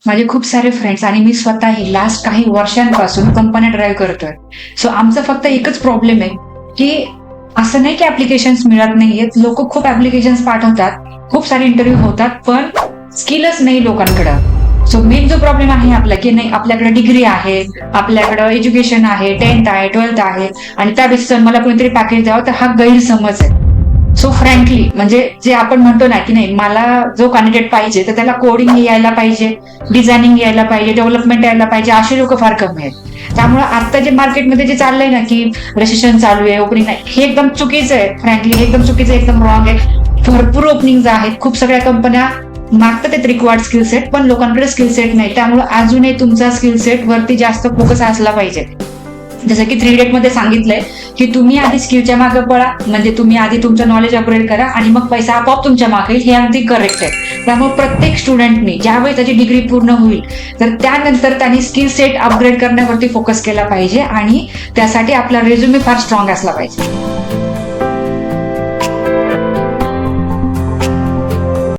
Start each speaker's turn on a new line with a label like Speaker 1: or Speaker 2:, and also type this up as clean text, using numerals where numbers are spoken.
Speaker 1: माझे खूप सारे फ्रेंड्स आणि मी स्वतःही लास्ट काही वर्षांपासून कंपन्या ड्राईव्ह करतोय. सो आमचा फक्त एकच प्रॉब्लेम आहे की असं नाही की ऍप्लिकेशन्स मिळत नाहीयेत, लोक खूप ऍप्लिकेशन्स पाठवतात, खूप सारे इंटरव्ह्यू होतात, पण स्किलच नाही लोकांकडं. सो मेन जो प्रॉब्लेम आहे आपला की नाही, आपल्याकडे डिग्री आहे, आपल्याकडं एज्युकेशन आहे, 10th आहे, 12th आहे, आणि त्या बेसिसवर मला कोणीतरी पॅकेज द्यावं, तर हा गैरसमज आहे. सो फ्रँकली म्हणजे जे आपण म्हणतो ना की नाही, मला जो कॅन्डिडेट पाहिजे तर त्याला कोडिंग यायला पाहिजे, डिझायनिंग यायला पाहिजे, डेव्हलपमेंट यायला पाहिजे, असे लोक फार कमी आहेत. त्यामुळे आता जे मार्केटमध्ये जे चाललंय ना की रेसेशन चालू आहे, ओपनिंग नाही, हे एकदम चुकीचं आहे. फ्रँकली हे एकदम चुकीचं आहे, एकदम रॉंग आहे. भरपूर ओपनिंग आहेत, खूप सगळ्या कंपन्या मागतात ते रिक्वायर्ड स्किल सेट, पण लोकांकडे स्किल सेट नाही. त्यामुळे अजूनही तुमचा स्किल सेट वरती जास्त फोकस असला पाहिजे. जसं की 3 मध्ये सांगितलंय की तुम्ही आधी स्किलच्या मागे पळा, म्हणजे तुम्ही आधी तुमचं नॉलेज अपग्रेड करा आणि मग पैसा आपोआप तुमच्या मागे येईल. हे अगदी करेक्ट आहे. त्यामुळे प्रत्येक स्टुडंटनी ज्यावेळी त्याची डिग्री पूर्ण होईल तर त्यानंतर त्यांनी स्किल सेट अपग्रेड करण्यावरती फोकस केला पाहिजे, आणि त्यासाठी आपला रेझ्युमे फार स्ट्रॉंग असला पाहिजे.